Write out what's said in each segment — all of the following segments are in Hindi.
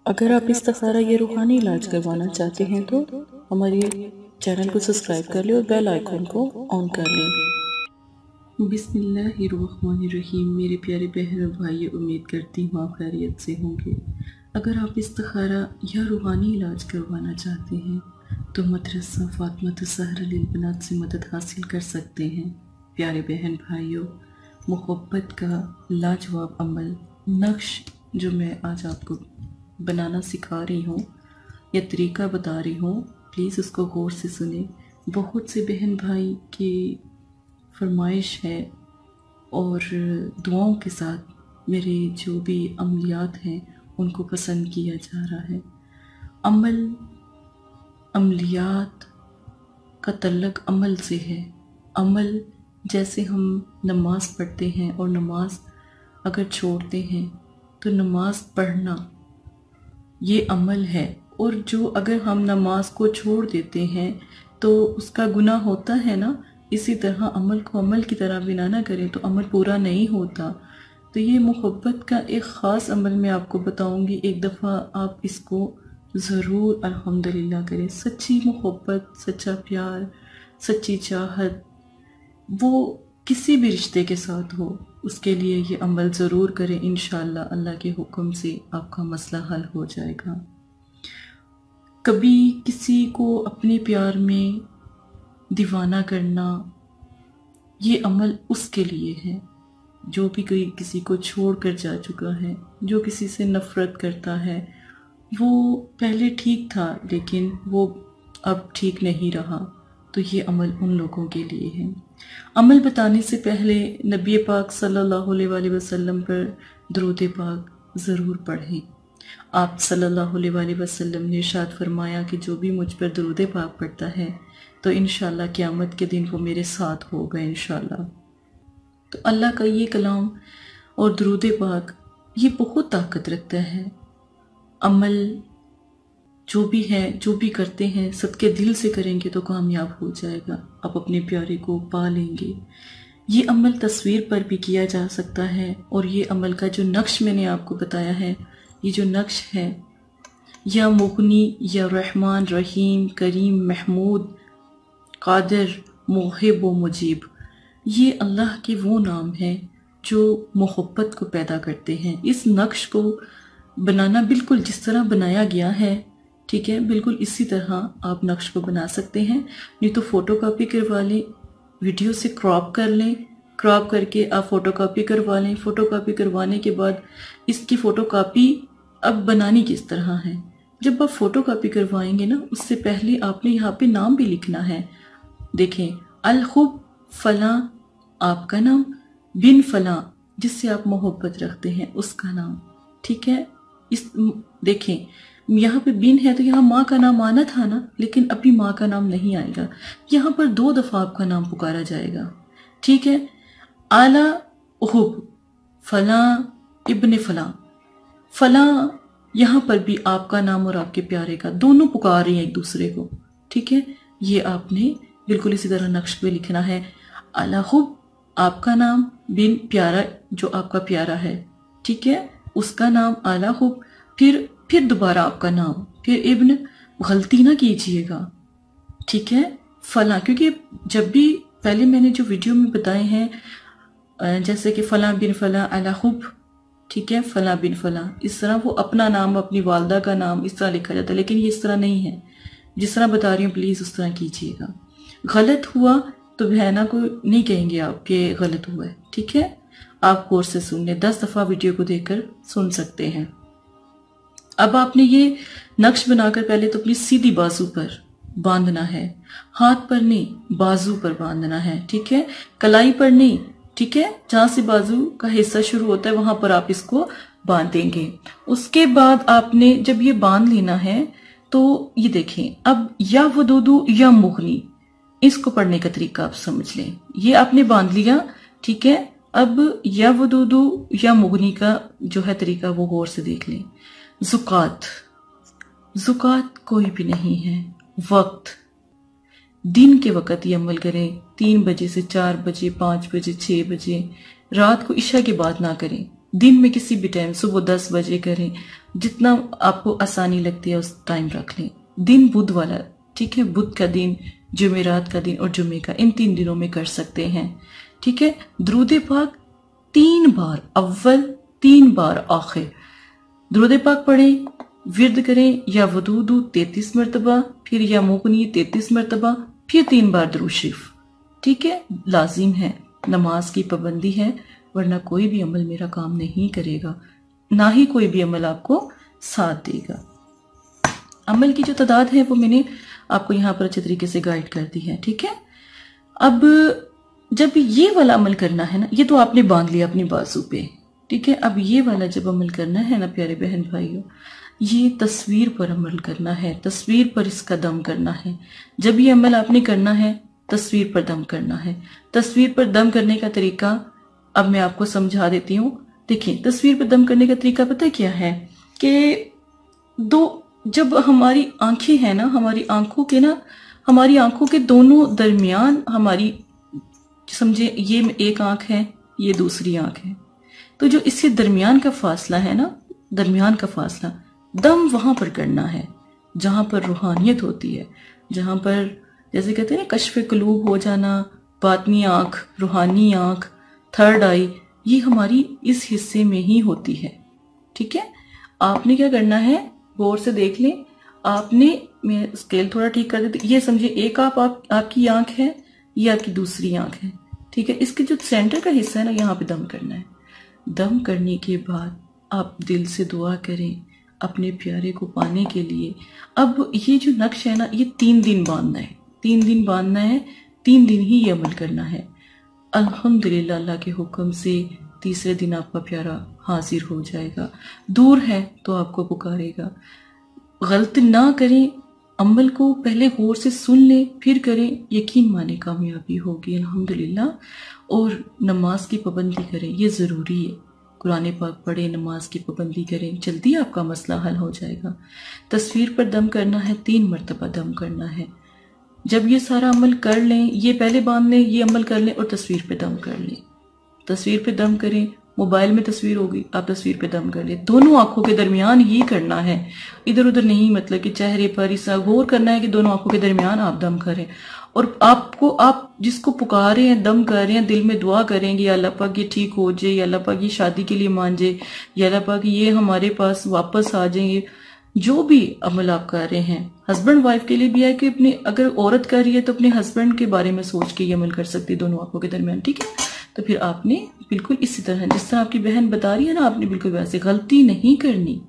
अगर आप इस्तिखारा या रूहानी इलाज करवाना चाहते हैं तो हमारे चैनल को सब्सक्राइब कर लें और बेल आइकन को ऑन कर लें। बिस्मिल्लाहिर्रहमानिर्रहीम। मेरे प्यारे बहन और भाई, उम्मीद करती हूँ आप खैरियत से होंगे। अगर आप इस्तिखारा या रूहानी इलाज करवाना चाहते हैं तो मदरसा फातिमा ज़हरा लिल-बनात से मदद हासिल कर सकते हैं। प्यारे बहन भाइयों, मोहब्बत का लाजवाब अमल नक्श जो मैं आज आपको बनाना सिखा रही हूँ या तरीका बता रही हूँ, प्लीज़ उसको गौर से सुने। बहुत से बहन भाई की फरमाइश है और दुआओं के साथ मेरे जो भी अमलियात हैं उनको पसंद किया जा रहा है। अमलियात का तल्लक अमल से है। अमल जैसे हम नमाज पढ़ते हैं और नमाज अगर छोड़ते हैं तो नमाज पढ़ना ये अमल है, और जो अगर हम नमाज को छोड़ देते हैं तो उसका गुनाह होता है ना। इसी तरह अमल को अमल की तरह बिना ना करें तो अमल पूरा नहीं होता। तो ये मोहब्बत का एक ख़ास अमल मैं आपको बताऊंगी। एक दफ़ा आप इसको ज़रूर अल्हम्दुलिल्लाह करें। सच्ची मोहब्बत, सच्चा प्यार, सच्ची चाहत वो किसी भी रिश्ते के साथ हो, उसके लिए ये अमल ज़रूर करें। इंशाअल्लाह अल्लाह के हुक्म से आपका मसला हल हो जाएगा। कभी किसी को अपने प्यार में दीवाना करना, ये अमल उसके लिए है जो भी कोई किसी को छोड़ कर जा चुका है, जो किसी से नफ़रत करता है। वो पहले ठीक था लेकिन वो अब ठीक नहीं रहा, तो ये अमल उन लोगों के लिए है। अमल बताने से पहले नबी पाक सल्लल्लाहु अलैहि वसल्लम पर दुरूद पाक ज़रूर पढ़ें। आप सल्लल्लाहु अलैहि वसल्लम ने इरशाद फरमाया कि जो भी मुझ पर दुरूद पाक पढ़ता है तो इंशाअल्लाह क़यामत के दिन वो मेरे साथ होगा इंशाअल्लाह। तो अल्लाह का ये कलाम और दुरूद पाक ये बहुत ताकत रखता है। अमल जो भी है, जो भी करते हैं, सबके दिल से करेंगे तो कामयाब हो जाएगा। आप अपने प्यारे को पा लेंगे। ये अमल तस्वीर पर भी किया जा सकता है, और ये अमल का जो नक्श मैंने आपको बताया है, ये जो नक्श है, या मुगनी या रहमान रहीम करीम महमूद कादिर मुहिब व मुजीब, ये अल्लाह के वो नाम हैं जो मोहब्बत को पैदा करते हैं। इस नक्श को बनाना बिल्कुल जिस तरह बनाया गया है, ठीक है, बिल्कुल इसी तरह आप नक्श को बना सकते हैं। नहीं तो फ़ोटो कॉपी करवा लें, वीडियो से क्रॉप कर लें, क्रॉप करके आप फ़ोटो कॉपी करवा लें। फ़ोटो कॉपी करवाने के बाद इसकी फ़ोटो कॉपी अब बनानी किस तरह है, जब आप फ़ोटो कॉपी करवाएंगे ना, उससे पहले आपने यहाँ पे नाम भी लिखना है। देखें, अल-हुब फलां आपका नाम, बिन फलां जिससे आप मोहब्बत रखते हैं उसका नाम, ठीक है। इस देखें, यहाँ पे बिन है तो यहाँ माँ का नाम आना था ना, लेकिन अभी माँ का नाम नहीं आएगा। यहाँ पर 2 दफ़ा आपका नाम पुकारा जाएगा, ठीक है। आला उहुब फलां इब्ने फलां, फलां यहाँ पर भी आपका नाम और आपके प्यारे का दोनों पुकार रही हैं एक दूसरे को, ठीक है। ये आपने बिल्कुल इसी तरह नक्श पे लिखना है। आला हुब आपका नाम, बिन प्यारा जो आपका प्यारा है, ठीक है, उसका नाम आला हुब, फिर दोबारा आपका नाम, फिर इब्न, गलती ना कीजिएगा, ठीक है, फला। क्योंकि जब भी पहले मैंने जो वीडियो में बताए हैं, जैसे कि फला बिन फला अला हुब, ठीक है, फला बिन फला, इस तरह वो अपना नाम, अपनी वालदा का नाम इस तरह लिखा जाता है, लेकिन ये इस तरह नहीं है। जिस तरह बता रही हूँ प्लीज़ उस तरह कीजिएगा। गलत हुआ तो बहना को नहीं कहेंगे आप कि गलत हुआ है, ठीक है। आप गौर से सुन लें, 10 दफ़ा वीडियो को देखकर सुन सकते हैं। अब आपने ये नक्श बनाकर पहले तो अपनी सीधी बाजू पर बांधना है, हाथ पर नहीं, बाजू पर बांधना है, ठीक है, कलाई पर नहीं, ठीक है। जहां से बाजू का हिस्सा शुरू होता है वहां पर आप इसको बांधेंगे। उसके बाद आपने जब ये बांध लेना है तो ये देखें, अब या वदूदू या मुगनी, इसको पढ़ने का तरीका आप समझ लें। ये आपने बांध लिया, ठीक है। अब या वदूदू या मुगनी का जो है तरीका वो गौर से देख लें। ज़ुकात, ज़ुकात कोई भी नहीं है। वक्त, दिन के वक्त ये अमल करें। 3 बजे से 4 बजे, 5 बजे, 6 बजे, रात को इशा के बाद ना करें, दिन में किसी भी टाइम, सुबह 10 बजे करें, जितना आपको आसानी लगती है उस टाइम रख लें। दिन बुध वाला, ठीक है, बुध का दिन, जुमेरात का दिन और जुमे का, इन 3 दिनों में कर सकते हैं, ठीक है। दुरूद पाक 3 बार अव्वल, 3 बार आखिर दुरूद पाक पढ़ें, विर्द करें, या वदूदू 33 मरतबा, फिर या मुगनी 33 मरतबा, फिर 3 बार दुरूद शरीफ, ठीक है। लाजिम है, नमाज की पाबंदी है, वरना कोई भी अमल मेरा काम नहीं करेगा, ना ही कोई भी अमल आपको साथ देगा। अमल की जो तादाद है वो मैंने आपको यहाँ पर अच्छे तरीके से गाइड कर दी है, ठीक है। अब जब ये वाला अमल करना है ना, ये तो आपने बांध लिया अपनी बाजू पे, ठीक है। अब ये वाला जब अमल करना है ना प्यारे बहन भाइयों, ये तस्वीर पर अमल करना है, तस्वीर पर इसका दम करना है। जब ये अमल आपने करना है, तस्वीर पर दम करना है। तस्वीर पर दम करने का तरीका अब मैं आपको समझा देती हूँ। देखिए, तस्वीर पर दम करने का तरीका पता है क्या है कि जब हमारी आंखें हैं ना, हमारी आंखों के दोनों दरमियान, हमारी समझे ये एक आंख है, ये दूसरी आंख है, तो जो इसके दरमियान का फासला है ना, दरमियान का फासला, दम वहां पर करना है जहां पर रूहानियत होती है, जहां पर जैसे कहते हैं ना कश्फ कुलूब हो जाना, बातनी आंख, रूहानी आंख, थर्ड आई, ये हमारी इस हिस्से में ही होती है, ठीक है। आपने क्या करना है, गौर से देख लें, मैं स्केल थोड़ा ठीक कर देती, ये समझिए एक आपकी आंख है, ये आपकी दूसरी आंख है, ठीक है। इसके जो सेंटर का हिस्सा है ना, यहाँ पे दम करना है। दम करने के बाद आप दिल से दुआ करें अपने प्यारे को पाने के लिए। अब ये जो नक्श है ना, ये 3 दिन बांधना है, 3 दिन बांधना है, 3 दिन ही ये अमल करना है। अल्हम्दुलिल्लाह, अल्लाह के हुक्म से तीसरे दिन आपका प्यारा हाजिर हो जाएगा। दूर है तो आपको पुकारेगा। गलत ना करें, अमल को पहले गौर से सुन लें फिर करें, यकीन माने कामयाबी होगी अल्हम्दुलिल्लाह। और नमाज की पाबंदी करें, ये ज़रूरी है। कुरान पाक पढ़ें, नमाज की पाबंदी करें, जल्दी आपका मसला हल हो जाएगा। तस्वीर पर दम करना है, 3 मरतबा दम करना है। जब ये सारा अमल कर लें, ये पहले बांध लें, ये अमल कर लें और तस्वीर पे दम कर लें। तस्वीर पे दम करें, मोबाइल में तस्वीर होगी, आप तस्वीर पे दम कर लें। दोनों आंखों के दरमियान ही करना है, इधर उधर नहीं, मतलब कि चेहरे पर ऐसा गौर करना है कि दोनों आंखों के दरमियान आप दम करें। और आप जिसको पुकारे हैं, दम कर रहे हैं, दिल में दुआ करेंगे, या अल्लाह पाक ये ठीक हो जाए, या अल्लाह पाक ये शादी के लिए मान जाए, या अल्लाह पाक ये हमारे पास वापस आ जाएंगे। जो भी अमल आप कर रहे हैं, हस्बैंड वाइफ के लिए भी है कि अपने, अगर औरत कर रही है तो अपने हस्बैंड के बारे में सोच के ये अमल कर सकती है दोनों आंखों के दरमियान, ठीक है। तो फिर आपने बिल्कुल इसी तरह, जिस तरह आपकी बहन बता रही है ना, आपने बिल्कुल वैसे, गलती नहीं करनी।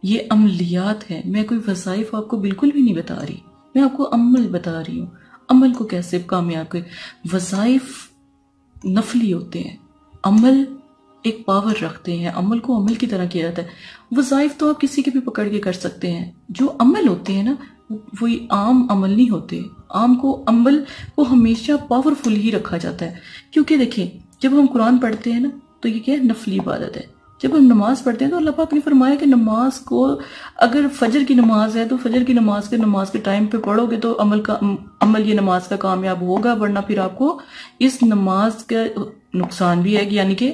ये अमलियात है, मैं कोई वज़ाइफ आपको बिल्कुल भी नहीं बता रही, मैं आपको अमल बता रही हूँ। अमल को कैसे कामयाब करें। वज़ाइफ नफली होते हैं, अमल एक पावर रखते हैं, अमल को अमल की तरह किया जाता है। वज़ाइफ तो आप किसी के भी पकड़ के कर सकते हैं, जो अमल होते हैं ना, वही आम अमल नहीं होते। अमल को हमेशा पावरफुल ही रखा जाता है, क्योंकि देखिए, जब हम कुरान पढ़ते हैं ना, तो ये क्या है, नफली इबादत है। जब हम नमाज पढ़ते हैं तो अल्लाह पाक ने फरमाया कि नमाज को, अगर फजर की नमाज है तो फजर की नमाज के टाइम पे पढ़ोगे तो अमल ये नमाज का कामयाब होगा, वरना फिर आपको इस नमाज का नुकसान भी है, यानी कि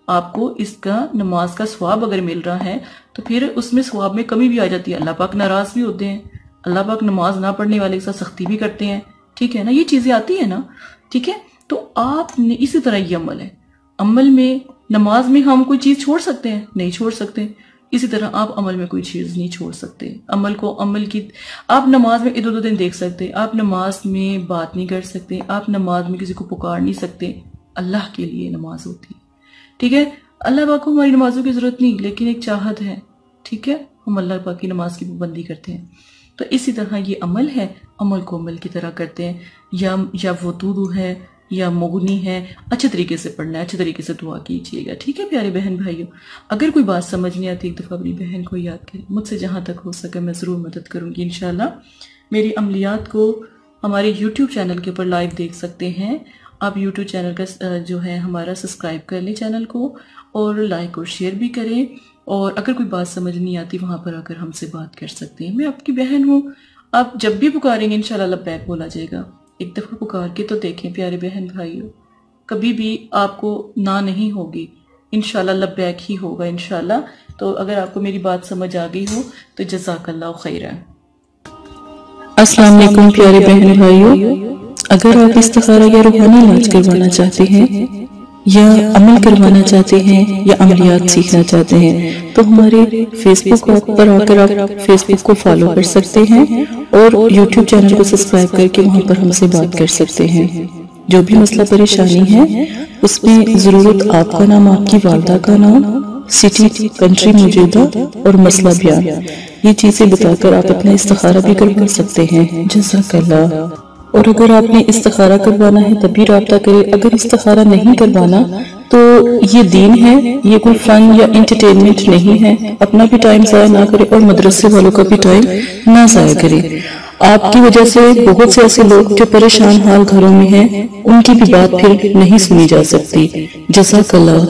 आपको इसका नमाज का सवाब अगर मिल रहा है तो फिर उसमें सवाब में कमी भी आ जाती है। अल्लाह पाक नाराज भी होते हैं, अल्लाह पाक नमाज ना पढ़ने वाले के साथ सख्ती भी करते हैं, ठीक है ना, ये चीजें आती है ना, ठीक है। तो आपने इसी तरह ये अमल है, अमल में, नमाज में हम कोई चीज छोड़ सकते हैं? नहीं छोड़ सकते। इसी तरह आप अमल में कोई चीज नहीं छोड़ सकते। आप नमाज में इधर उधर नहीं देख सकते, आप नमाज में बात नहीं कर सकते, आप नमाज में किसी को पुकार नहीं सकते। अल्लाह के लिए नमाज होती है, ठीक है। अल्लाह पाक को हमारी नमाजों की जरूरत नहीं, लेकिन एक चाहत है, ठीक है, हम अल्लाह पाक की नमाज की पाबंदी करते हैं। तो इसी तरह ये अमल है, अमल को अमल की तरह करते हैं। या वुदू है या मुगनी है, अच्छे तरीके से पढ़ना है, अच्छे तरीके से दुआ कीजिएगा, ठीक है प्यारे बहन भाइयों। अगर कोई बात समझ नहीं आती, एक दफ़ा अपनी बहन को याद करें, मुझसे जहाँ तक हो सके मैं ज़रूर मदद करूँगी इंशाल्लाह। मेरी अमलियात को हमारे YouTube चैनल के ऊपर लाइव देख सकते हैं आप। YouTube चैनल का जो है हमारा, सब्सक्राइब कर लें चैनल को, और लाइक और शेयर भी करें। और अगर कोई बात समझ नहीं आती, वहाँ पर आकर हमसे बात कर सकते हैं। मैं आपकी बहन हूँ, आप जब भी पुकारेंगे इंशाल्लाह लब्बैक बोला जाएगा। एक दफ़ा पुकार के तो देखें प्यारे बहन भाइयों, कभी भी आपको ना नहीं होगी, इंशाल्लाह लब्बैक ही होगा इंशाल्लाह। तो अगर आपको मेरी बात समझ आ गई हो तो जज़ाकल्लाह खैरन। अस्सलाम वालेकुम प्यारे बहन भाइयों, अगर आप इस्तिखारा या रूहानी इलाज करवाना चाहते हैं या अमल करवाना चाहते हैं या अमलियात सीखना चाहते हैं तो हमारे फेसबुक पर आकर आप फेसबुक को फॉलो कर सकते हैं और यूट्यूब चैनल को सब्सक्राइब करके वहां पर हमसे बात कर सकते हैं। जो भी मसला परेशानी है उसमें ज़रूरत आपका नाम, आपकी वालदा का नाम, सिटी, कंट्री मौजूदा और मसला बयान, ये चीजें बताकर आप अपना इस्तिखारा भी करवा सकते हैं। जज़ाकल्लाह। और अगर आपने इस्तिखारा करवाना है तभी राब्ता करें, अगर इस्तिखारा नहीं करवाना तो ये दीन है, ये कोई फन या इंटरटेनमेंट नहीं है। अपना भी टाइम ज़ाया ना करें और मदरसे वालों का भी टाइम ना ज़ाया करें। आपकी वजह से बहुत से ऐसे लोग जो परेशान हाल घरों में हैं उनकी भी बात फिर नहीं सुनी जा सकती। जज़ाकल्लाह।